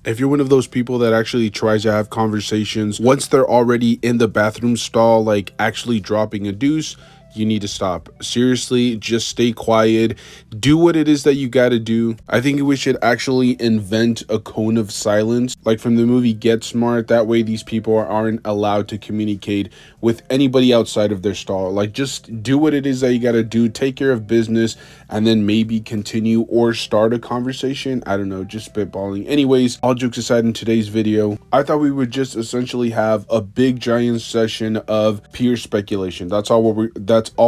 If you're one of those people that actually tries to have conversations once they're already in the bathroom stall, like actually dropping a deuce, you need to stop. Seriously, just stay quiet. Do what it is that you gotta do. I think we should actually invent a cone of silence, like from the movie Get Smart. That way, these people aren't allowed to communicate with anybody outside of their stall. Like, just do what it is that you gotta do, take care of business, and then maybe continue or start a conversation. I don't know, just spitballing. Anyways, all jokes aside, in today's video, I thought we would just essentially have a big giant session of pure speculation. That's all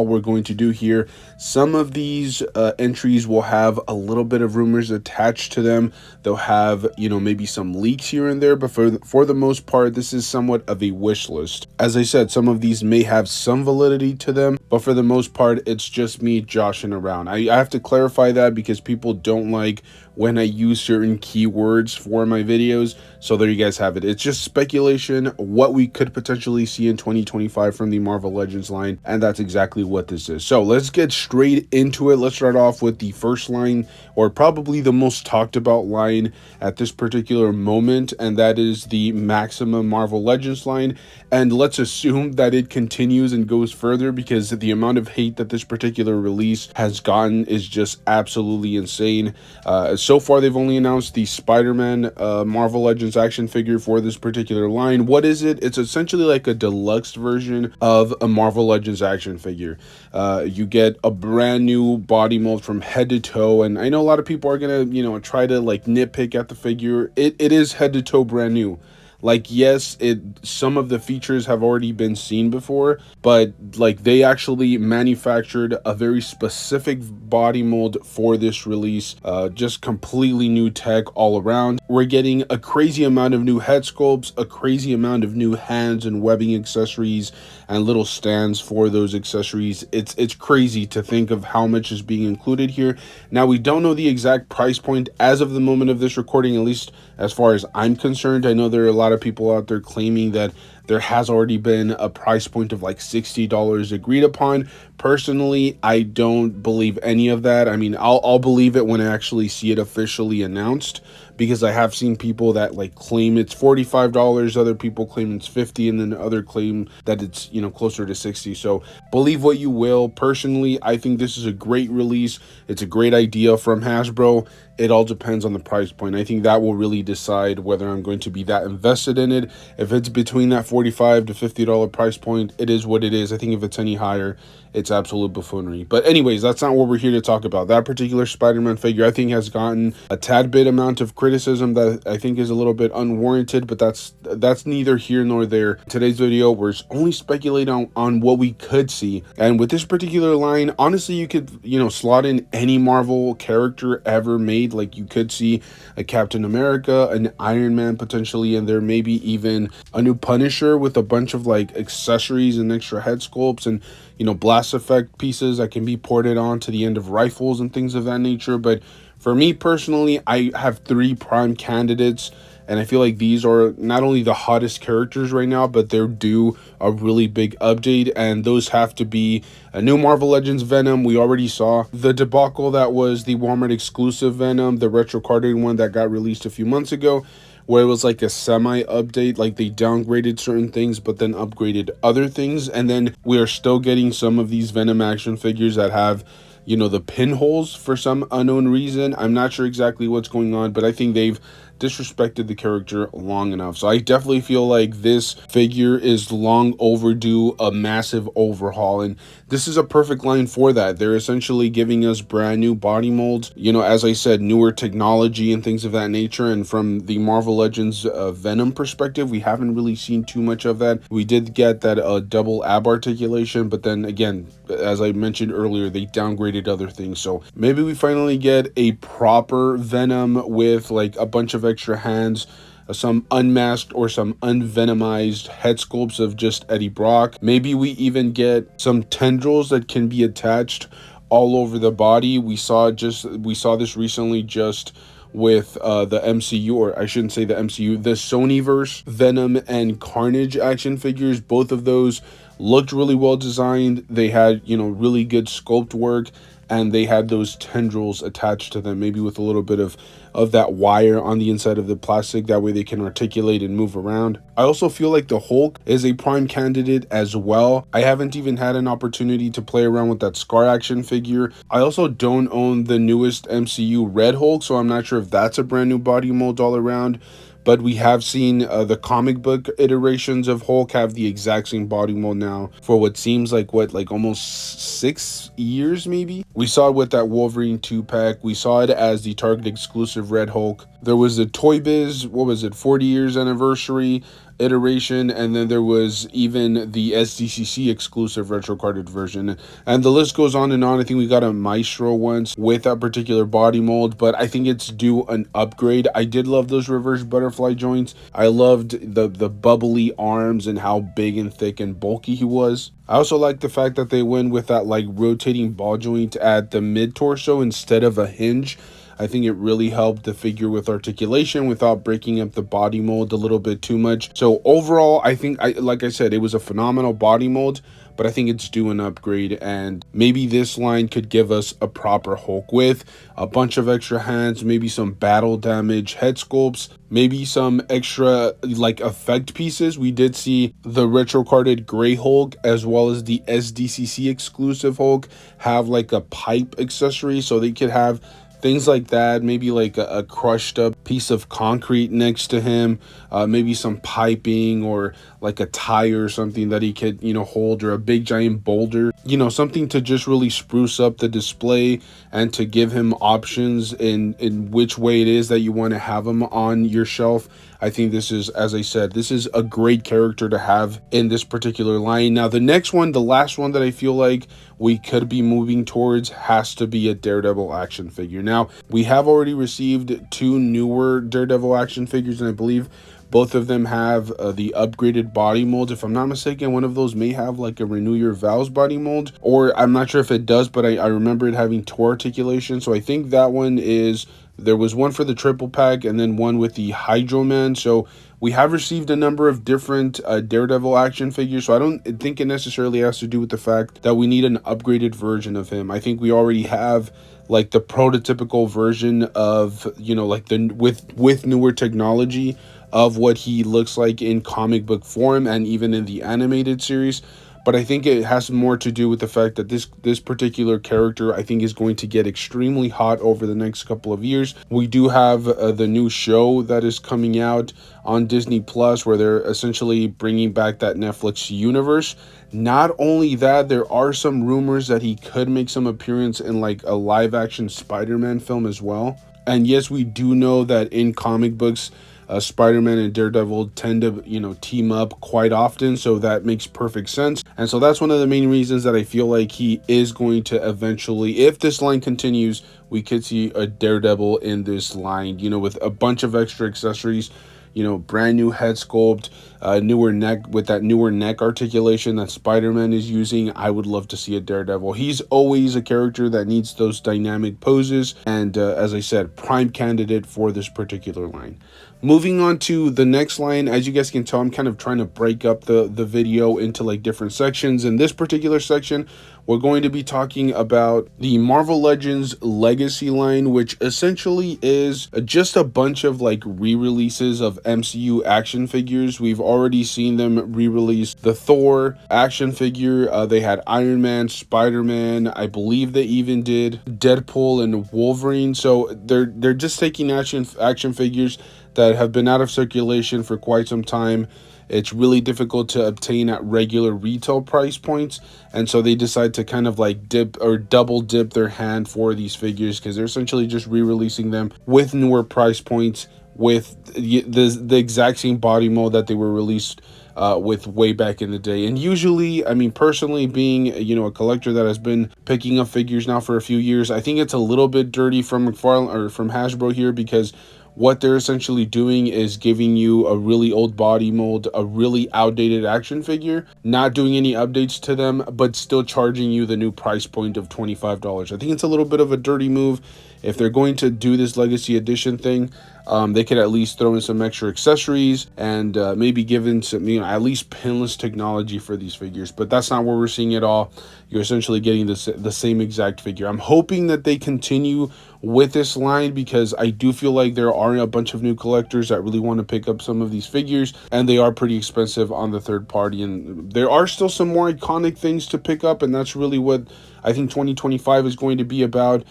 we're going to do here. Some of these entries will have a little bit of rumors attached to them. They'll have, maybe some leaks here and there, but for the most part, this is somewhat of a wish list. As I said, some of these may have some validity to them, but for the most part, it's just me joshing around. I have to clarify that because people don't like when I use certain keywords for my videos. So there you guys have it. It's just speculation, what we could potentially see in 2025 from the Marvel Legends line, and that's exactly what this is. So let's get straight into it. Let's start off with the first line, or probably the most talked about line at this particular moment, and that is the Maximum Marvel Legends line. And let's assume that it continues and goes further, because the amount of hate that this particular release has gotten is just absolutely insane. So far, they've only announced the Spider-Man Marvel Legends action figure for this particular line. What is it? It's essentially like a deluxe version of a Marvel Legends action figure. You get a brand new body mold from head to toe, and I know a lot of people are gonna, try to like nitpick at the figure. It is head to toe brand new. Like, yes, some of the features have already been seen before, but like they actually manufactured a very specific body mold for this release. Just completely new tech all around. We're getting a crazy amount of new head sculpts, a crazy amount of new hands and webbing accessories, and little stands for those accessories. It's crazy to think of how much is being included here. Now, we don't know the exact price point as of the moment of this recording, at least as far as I'm concerned. I know there are a lot of people out there claiming that there has already been a price point of like $60 agreed upon. Personally, I don't believe any of that. I mean, I'll believe it when I actually see it officially announced, because I have seen people that like claim it's $45, other people claim it's $50, and then other claim that it's, closer to $60. So believe what you will. Personally, I think this is a great release. It's a great idea from Hasbro. It all depends on the price point. I think that will really decide whether I'm going to be that invested in it. If it's between that $45 to $50 price point, it is what it is. I think if it's any higher, it's absolute buffoonery. But anyways, that's not what we're here to talk about. That particular Spider-Man figure, I think, has gotten a tad bit amount of criticism that I think is a little bit unwarranted, but that's neither here nor there. Today's video, we're only speculating on what we could see. And with this particular line, honestly, you could, slot in any Marvel character ever made. Like, you could see a Captain America, an Iron Man potentially, and there maybe even a new Punisher with a bunch of like accessories and extra head sculpts and blast effect pieces that can be ported on to the end of rifles and things of that nature. But for me personally, I have three prime candidates, and I feel like these are not only the hottest characters right now, but they're due a really big update, and those have to be a new Marvel Legends Venom. We already saw the debacle that was the Walmart exclusive Venom, the retro carded one that got released a few months ago, where it was like a semi-update, like they downgraded certain things but then upgraded other things. And then we are still getting some of these Venom action figures that have, the pinholes for some unknown reason. I'm not sure exactly what's going on, but I think they've disrespected the character long enough. So I definitely feel like this figure is long overdue a massive overhaul, and this is a perfect line for that. They're essentially giving us brand new body molds, as I said, newer technology and things of that nature. And from the Marvel Legends Venom perspective, we haven't really seen too much of that. We did get that double ab articulation, but then again, as I mentioned earlier, they downgraded other things. So maybe we finally get a proper Venom with like a bunch of extra hands, some unmasked or some unvenomized head sculpts of just Eddie Brock. Maybe we even get some tendrils that can be attached all over the body. We saw this recently just with the MCU, or I shouldn't say the MCU, the Sonyverse Venom and Carnage action figures. Both of those looked really well designed. They had, really good sculpt work. and they had those tendrils attached to them, maybe with a little bit of that wire on the inside of the plastic. That way they can articulate and move around. I also feel like the Hulk is a prime candidate as well. I haven't even had an opportunity to play around with that Scar action figure. I also don't own the newest MCU Red Hulk, so I'm not sure if that's a brand new body mold all around. But we have seen the comic book iterations of Hulk have the exact same body mold now for what seems like almost 6 years maybe. We saw it with that Wolverine 2-pack. We saw it as the Target exclusive Red Hulk. There was the Toy Biz, what was it, 40 years anniversary iteration, and then there was even the SDCC exclusive retro carded version, and the list goes on and on. I think we got a Maestro once with that particular body mold, but I think it's due an upgrade. I did love those reverse butterfly joints. I loved the bubbly arms and how big and thick and bulky he was. I also like the fact that they went with that like rotating ball joint at the mid torso instead of a hinge. I think it really helped the figure with articulation without breaking up the body mold a little bit too much. So overall, I think, like I said, it was a phenomenal body mold, but I think it's due an upgrade, and maybe this line could give us a proper Hulk with a bunch of extra hands, maybe some battle damage head sculpts, maybe some extra like effect pieces. We did see the retro carded gray Hulk as well as the SDCC exclusive Hulk have like a pipe accessory, so they could have things like that, maybe like a crushed up piece of concrete next to him, maybe some piping or like a tire or something that he could, hold, or a big giant boulder, something to just really spruce up the display and to give him options in which way it is that you want to have him on your shelf. I think this is, as I said, this is a great character to have in this particular line. Now, the next one, the last one that I feel like we could be moving towards has to be a Daredevil action figure. Now, we have already received 2 newer Daredevil action figures, and I believe both of them have the upgraded body molds. If I'm not mistaken, one of those may have like a Renew Your Vows body mold, or I'm not sure if it does, but I remember it having toe articulation. So I think that one is, there was one for the triple pack and then one with the Hydro Man. So we have received a number of different Daredevil action figures. So I don't think it necessarily has to do with the fact that we need an upgraded version of him. I think we already have like the prototypical version of, like the with newer technology of what he looks like in comic book form and even in the animated series. But I think it has more to do with the fact that this particular character, I think, is going to get extremely hot over the next couple of years. We do have the new show that is coming out on Disney Plus, where they're essentially bringing back that Netflix universe. Not only that, there are some rumors that he could make some appearance in like a live action Spider-Man film as well. And yes, we do know that in comic books, Spider-Man and Daredevil tend to, team up quite often, so that makes perfect sense. And so that's one of the main reasons that I feel like he is going to eventually, if this line continues, we could see a Daredevil in this line, with a bunch of extra accessories, brand new head sculpt, newer neck, with that newer neck articulation that Spider-Man is using. I would love to see a Daredevil. He's always a character that needs those dynamic poses, and as I said, prime candidate for this particular line. Moving on to the next line, as you guys can tell, I'm kind of trying to break up the video into like different sections. In this particular section, we're going to be talking about the Marvel Legends Legacy line, which essentially is just a bunch of like re-releases of MCU action figures. We've already seen them re-release the Thor action figure. They had Iron Man, Spider-Man. I believe they even did Deadpool and Wolverine. So they're just taking action figures that have been out of circulation for quite some time. It's really difficult to obtain at regular retail price points, and so they decide to kind of like dip or double dip their hand for these figures, because they're essentially just re-releasing them with newer price points with the exact same body mold that they were released with way back in the day. And usually, I mean, personally, being a collector that has been picking up figures now for a few years, I think it's a little bit dirty from McFarlane or from Hasbro here, because what they're essentially doing is giving you a really old body mold, a really outdated action figure, not doing any updates to them, but still charging you the new price point of $25. I think it's a little bit of a dirty move. If they're going to do this Legacy Edition thing, They could at least throw in some extra accessories and maybe give in some, at least pinless technology for these figures. But that's not what we're seeing at all. You're essentially getting the same exact figure. I'm hoping that they continue with this line, because I do feel like there are a bunch of new collectors that really want to pick up some of these figures, and they are pretty expensive on the third party, and there are still some more iconic things to pick up, and that's really what I think 2025 is going to be about.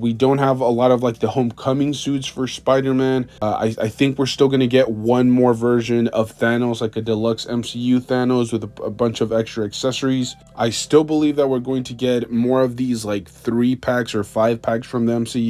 We don't have a lot of like the homecoming suits for Spider-Man. I think we're still going to get one more version of Thanos, like a deluxe MCU Thanos with a bunch of extra accessories. I still believe that we're going to get more of these like 3-packs or 5-packs from the MCU.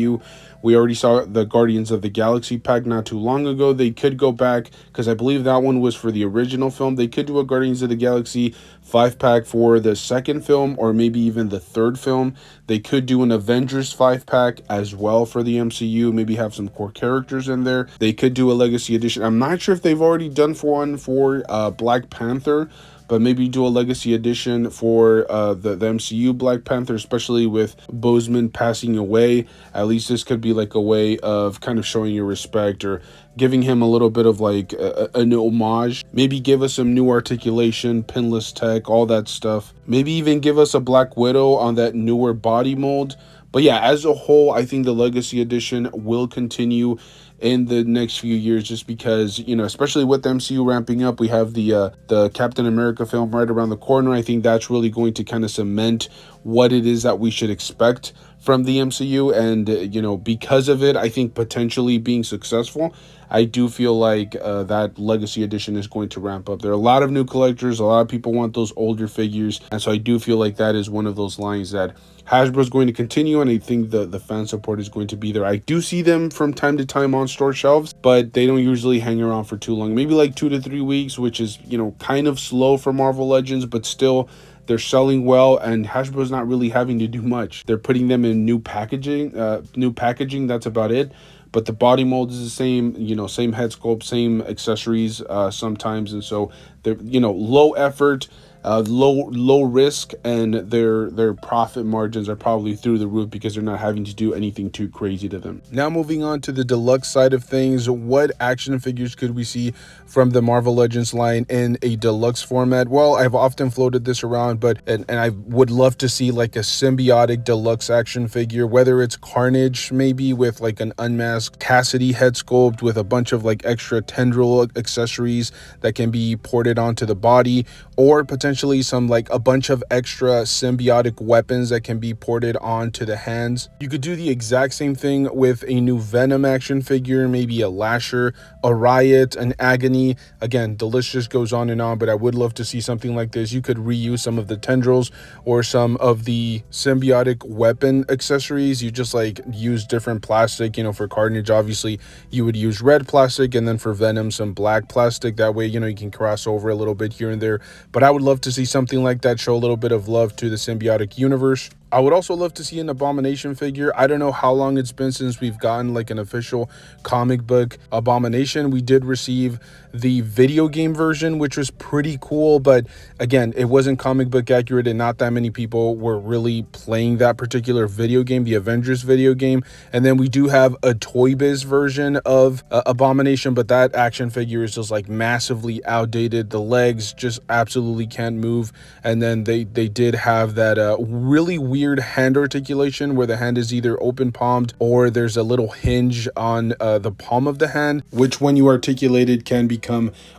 We already saw the Guardians of the Galaxy pack not too long ago. They could go back, because I believe that one was for the original film. They could do a Guardians of the Galaxy 5-pack for the second film, or maybe even the third film. They could do an Avengers 5-pack as well for the MCU, maybe have some core characters in there. They could do a Legacy Edition. I'm not sure if they've already done for one for Black Panther, but maybe do a Legacy Edition for the MCU Black Panther, especially with Boseman passing away. At least this could be like a way of kind of showing your respect, or giving him a little bit of like an homage. Maybe give us some new articulation, pinless tech, all that stuff. Maybe even give us a Black Widow on that newer body mold. But yeah, as a whole, I think the Legacy Edition will continue in the next few years, just because, especially with the MCU ramping up, we have the Captain America film right around the corner. I think that's really going to kind of cement what it is that we should expect from the MCU, and because of it, I think potentially being successful, I do feel like that Legacy Edition is going to ramp up. There are a lot of new collectors, a lot of people want those older figures, and so I do feel like that is one of those lines that Hasbro is going to continue, and I think the fan support is going to be there. I do see them from time to time on store shelves, but they don't usually hang around for too long. Maybe like 2 to 3 weeks, which is, kind of slow for Marvel Legends, but still, they're selling well, and Hasbro's not really having to do much. They're putting them in new packaging. That's about it. But the body mold is the same, same head sculpt, same accessories sometimes, and so they're low effort, low risk, and their profit margins are probably through the roof because they're not having to do anything too crazy to them. Now moving on to the deluxe side of things, what action figures could we see from the Marvel Legends line in a deluxe format? Well, I've often floated this around, but and I would love to see like a symbiotic deluxe action figure, whether it's Carnage maybe with like an unmasked Cassidy head sculpt with a bunch of like extra tendril accessories that can be ported onto the body, or potentially some like a bunch of extra symbiotic weapons that can be ported onto the hands. You could do the exact same thing with a new Venom action figure, maybe a Lasher, a Riot, an Agony. Again, the list just goes on and on, but I would love to see something like this. You could reuse some of the tendrils or some of the symbiotic weapon accessories. You just like use different plastic, for Carnage, obviously you would use red plastic, and then for Venom, some black plastic. That way, you can cross over a little bit here and there. But I would love to see something like that, show a little bit of love to the symbiotic universe. I would also love to see an Abomination figure. I don't know how long it's been since we've gotten like an official comic book Abomination. We did receive the video game version, which was pretty cool, but again, it wasn't comic book accurate, and not that many people were really playing that particular video game, the Avengers video game. And then we do have a Toy Biz version of Abomination, but that action figure is just like massively outdated. The legs just absolutely can't move. And then they did have that really weird hand articulation where the hand is either open palmed or there's a little hinge on the palm of the hand, which when you articulate it can become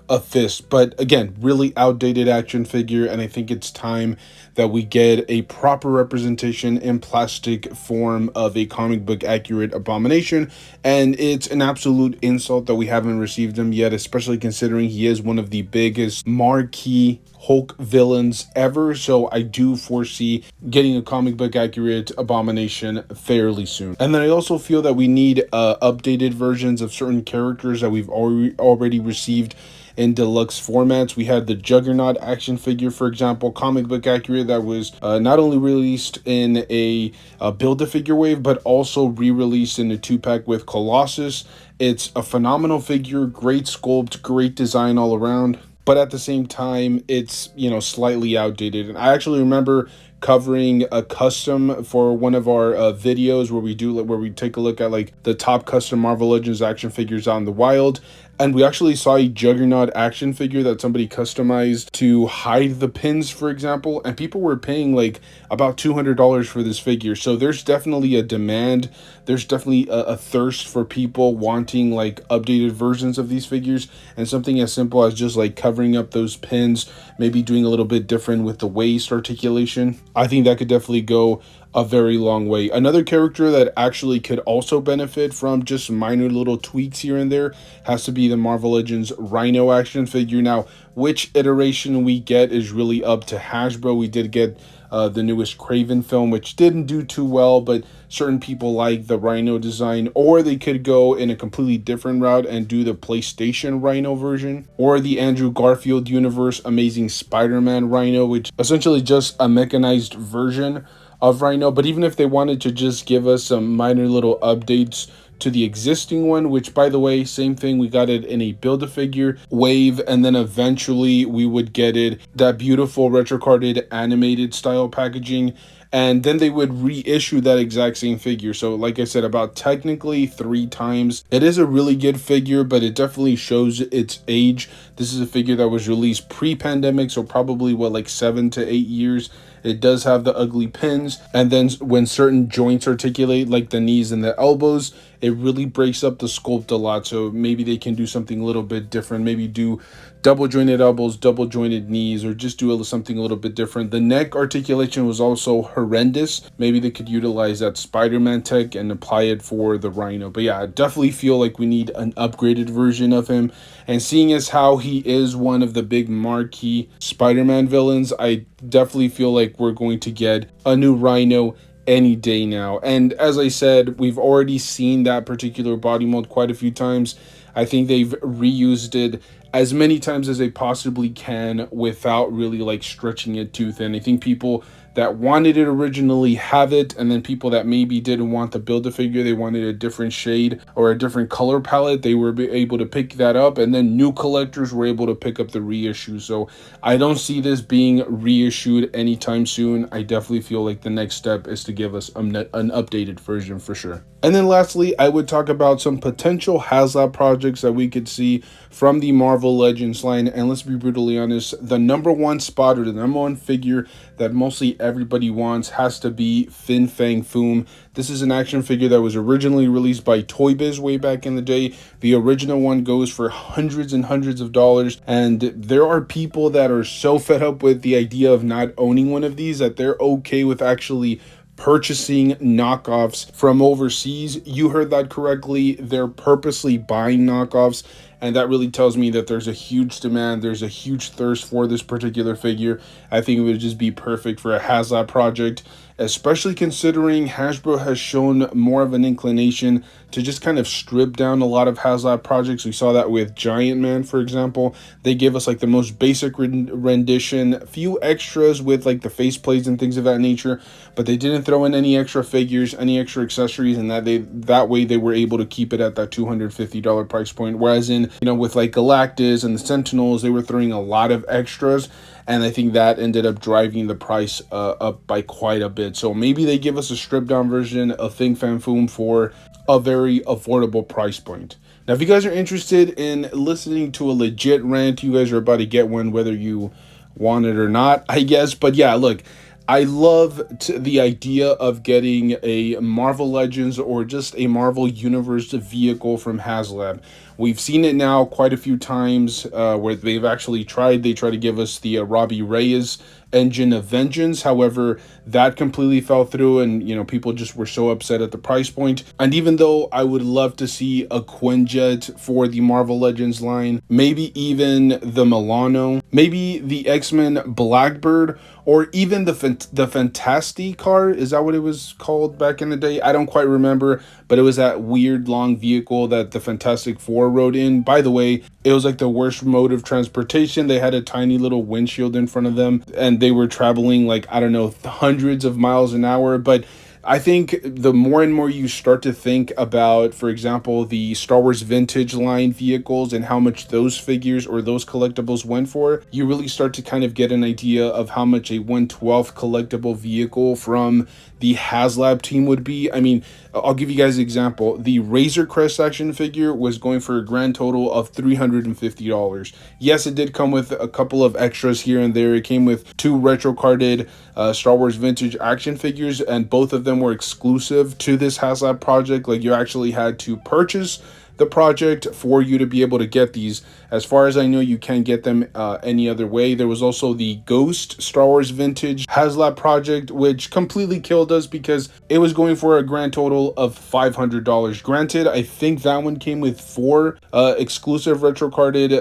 a fist. But again, really outdated action figure, and I think it's time that we get a proper representation in plastic form of a comic book accurate Abomination. And it's an absolute insult that we haven't received him yet, especially considering he is one of the biggest marquee Hulk villains ever. So I do foresee getting a comic book accurate Abomination fairly soon. And then I also feel that we need updated versions of certain characters that we've already received in deluxe formats. We had the Juggernaut action figure, for example, comic book accurate, that was not only released in a Build-A-Figure wave, but also re-released in a 2-pack with Colossus. It's a phenomenal figure, great sculpt, great design all around, but at the same time, it's, slightly outdated. And I actually remember covering a custom for one of our videos where we take a look at like the top custom Marvel Legends action figures out in the wild. And we actually saw a Juggernaut action figure that somebody customized to hide the pins, for example, and people were paying like about $200 for this figure. So there's definitely a demand. There's definitely a thirst for people wanting like updated versions of these figures, and something as simple as just like covering up those pins, maybe doing a little bit different with the waist articulation. I think that could definitely go a very long way. Another character that actually could also benefit from just minor little tweaks here and there has to be the Marvel Legends Rhino action figure. Now, which iteration we get is really up to Hasbro. We did get the newest Craven film, which didn't do too well, but certain people like the Rhino design, or they could go in a completely different route and do the PlayStation Rhino version, or the Andrew Garfield Universe Amazing Spider-Man Rhino, which essentially just a mechanized version of Rhino. But even if they wanted to just give us some minor little updates to the existing one, which by the way, same thing, we got it in a Build-A-Figure wave, and then eventually we would get it that beautiful retro carded animated style packaging, and then they would reissue that exact same figure. So like I said, about technically 3 times. It is a really good figure, but it definitely shows its age. This is a figure that was released pre-pandemic, so probably what, like 7 to 8 years. It does have the ugly pins, and then when certain joints articulate, like the knees and the elbows, it really breaks up the sculpt a lot. So maybe they can do something a little bit different, maybe do double jointed elbows, double jointed knees, or just do something a little bit different. The neck articulation was also horrendous. Maybe they could utilize that Spider-Man tech and apply it for the Rhino. But yeah, I definitely feel like we need an upgraded version of him. And seeing as how he is one of the big marquee Spider-Man villains, I definitely feel like we're going to get a new Rhino any day now. And as I said, we've already seen that particular body mold quite a few times. I think they've reused it as many times as they possibly can without really like stretching it too thin. I think people that wanted it originally have it, and then people that maybe didn't want the Build-A-Figure, they wanted a different shade or a different color palette, they were able to pick that up, and then new collectors were able to pick up the reissue. So I don't see this being reissued anytime soon. I definitely feel like the next step is to give us an updated version for sure. And then lastly, I would talk about some potential HasLab projects that we could see from the Marvel Legends line. And let's be brutally honest, the number one spot, or the number one figure that mostly everybody wants, has to be Fin Fang Foom. This is an action figure that was originally released by Toy Biz way back in the day. The original one goes for hundreds and hundreds of dollars, and there are people that are so fed up with the idea of not owning one of these that they're okay with actually purchasing knockoffs from overseas. You heard that correctly. They're purposely buying knockoffs, and that really tells me that there's a huge demand, there's a huge thirst for this particular figure. I think it would just be perfect for a HasLab project, especially considering Hasbro has shown more of an inclination to just kind of strip down a lot of HasLab projects. We saw that with Giant Man, for example. They gave us like the most basic rendition, a few extras with like the face plates and things of that nature, but they didn't throw in any extra figures, any extra accessories, and that way they were able to keep it at that $250 price point. Whereas in, with like Galactus and the Sentinels, they were throwing a lot of extras, and I think that ended up driving the price up by quite a bit. So maybe they give us a stripped down version of Fin Fang Foom for a very affordable price point. Now, if you guys are interested in listening to a legit rant, you guys are about to get one, whether you want it or not, I guess. But yeah, look, I love the idea of getting a Marvel Legends or just a Marvel Universe vehicle from HasLab. We've seen it now quite a few times where they've actually tried. They try to give us the Robbie Reyes Engine of Vengeance. However, that completely fell through, and people just were so upset at the price point. And even though I would love to see a Quinjet for the Marvel Legends line, maybe even the Milano, maybe the X-Men Blackbird, or even the Fantastic car, is that what it was called back in the day? I don't quite remember, but it was that weird long vehicle that the Fantastic Four rode in. By the way, it was like the worst mode of transportation. They had a tiny little windshield in front of them, and they were traveling like, I don't know, hundreds of miles an hour. But I think the more and more you start to think about, for example, the Star Wars vintage line vehicles and how much those figures or those collectibles went for, you really start to kind of get an idea of how much a 1/12 collectible vehicle from the HasLab team would be. I mean, I'll give you guys an example. The Razor Crest action figure was going for a grand total of $350. Yes, it did come with a couple of extras here and there. It came with two retro carded Star Wars vintage action figures, and both of them were exclusive to this HasLab project. Like, you actually had to purchase the project for you to be able to get these. As far as I know, you can't get them any other way. There was also the Ghost Star Wars Vintage HasLab project, which completely killed us because it was going for a grand total of $500. Granted, I think that one came with four exclusive retro carded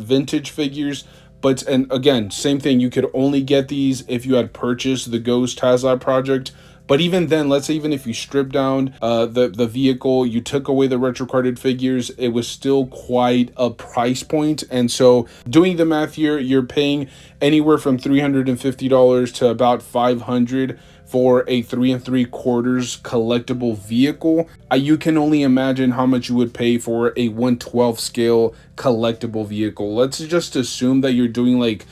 vintage figures. But, and again, same thing, you could only get these if you had purchased the Ghost HasLab project. But even then, let's say even if you strip down the vehicle, you took away the retro carded figures, it was still quite a price point. And so doing the math here, you're paying anywhere from $350 to about $500 for a 3 3/4 collectible vehicle. You can only imagine how much you would pay for a 1/12 scale collectible vehicle. Let's just assume that you're doing like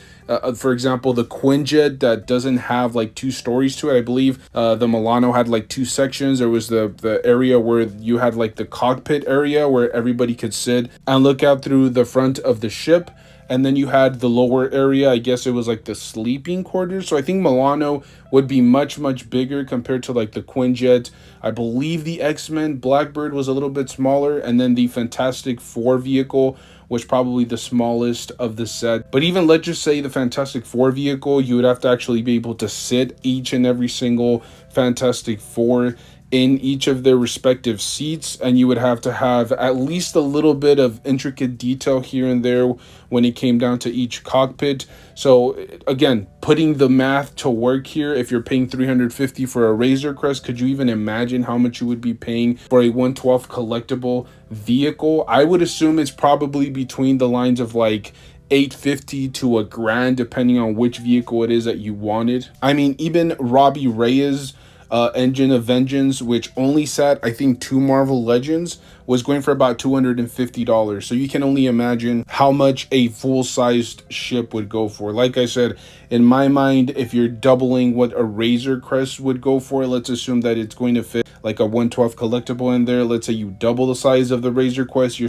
for example, the Quinjet that doesn't have like two stories to it. I believe the Milano had like two sections. There was the area where you had like the cockpit area where everybody could sit and look out through the front of the ship. And then you had the lower area, I guess it was like the sleeping quarters. So I think Milano would be much, much bigger compared to like the Quinjet. I believe the X-Men Blackbird was a little bit smaller. And then the Fantastic Four vehicle was probably the smallest of the set. But even let's just say the Fantastic Four vehicle, you would have to actually be able to sit each and every single Fantastic Four in each of their respective seats, and you would have to have at least a little bit of intricate detail here and there when it came down to each cockpit. So again, putting the math to work here, if you're paying $350 for a Razor Crest, could you even imagine how much you would be paying for a 1/12 collectible vehicle? I would assume it's probably between the lines of like $850 to $1,000 depending on which vehicle it is that you wanted. I mean, even Robbie Reyes Engine of Vengeance, which only sat, I think, 2 Marvel Legends, was going for about $250. So you can only imagine how much a full-sized ship would go for. Like I said, in my mind, if you're doubling what a Razor Crest would go for, let's assume that it's going to fit like a 1/12 collectible in there. Let's say you double the size of the Razor Crest,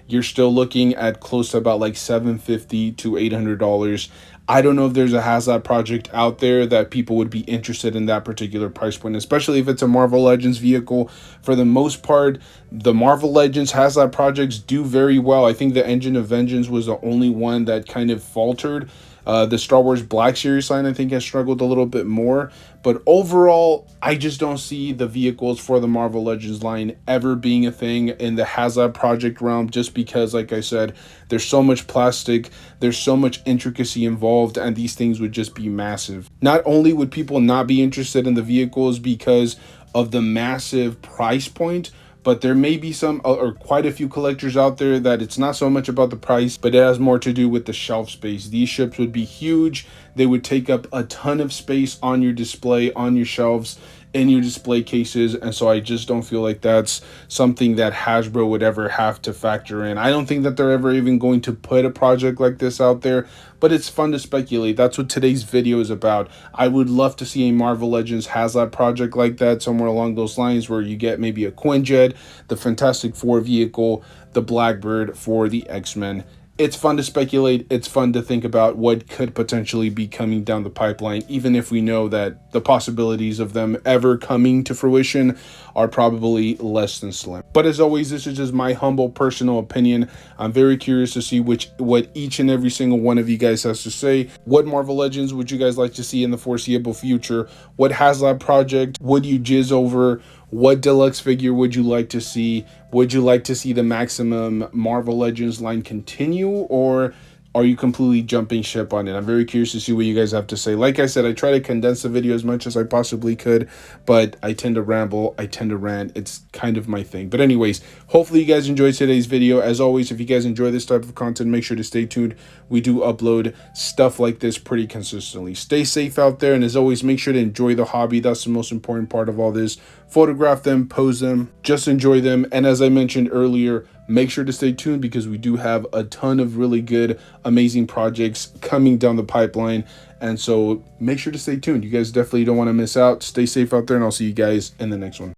you're still looking at close to about like $750 to $800. I don't know if there's a HasLab project out there that people would be interested in that particular price point, especially if it's a Marvel Legends vehicle. For the most part, the Marvel Legends HasLab projects do very well. I think the Engine of Vengeance was the only one that kind of faltered. The Star Wars Black Series line, I think, has struggled a little bit more. But overall, I just don't see the vehicles for the Marvel Legends line ever being a thing in the HasLab project realm, just because, like I said, there's so much plastic, there's so much intricacy involved, and these things would just be massive. Not only would people not be interested in the vehicles because of the massive price point, but there may be some or quite a few collectors out there that it's not so much about the price, but it has more to do with the shelf space. These ships would be huge. They would take up a ton of space on your display, on your shelves, in your display cases. And so I just don't feel like that's something that Hasbro would ever have to factor in. I don't think that they're ever even going to put a project like this out there, but it's fun to speculate. That's what today's video is about. I would love to see a Marvel Legends HasLab project like that, somewhere along those lines, where you get maybe a Quinjet, the Fantastic Four vehicle, the Blackbird for the X-Men. It's fun to speculate. It's fun to think about what could potentially be coming down the pipeline, even if we know that the possibilities of them ever coming to fruition are probably less than slim. But as always, this is just my humble personal opinion. I'm very curious to see what each and every single one of you guys has to say. What Marvel Legends would you guys like to see in the foreseeable future? What HasLab project would you jizz over? What deluxe figure would you like to see? Would you like to see the Maximum Marvel Legends line continue, or are you completely jumping ship on it? I'm very curious to see what you guys have to say. Like I said, I try to condense the video as much as I possibly could, but I tend to ramble, I tend to rant. It's kind of my thing. But anyways, hopefully you guys enjoyed today's video. As always, if you guys enjoy this type of content, make sure to stay tuned. We do upload stuff like this pretty consistently. Stay safe out there, and as always, make sure to enjoy the hobby. That's the most important part of all this. Photograph them, pose them, just enjoy them. And as I mentioned earlier, make sure to stay tuned because we do have a ton of really good, amazing projects coming down the pipeline. And so make sure to stay tuned. You guys definitely don't want to miss out. Stay safe out there, and I'll see you guys in the next one.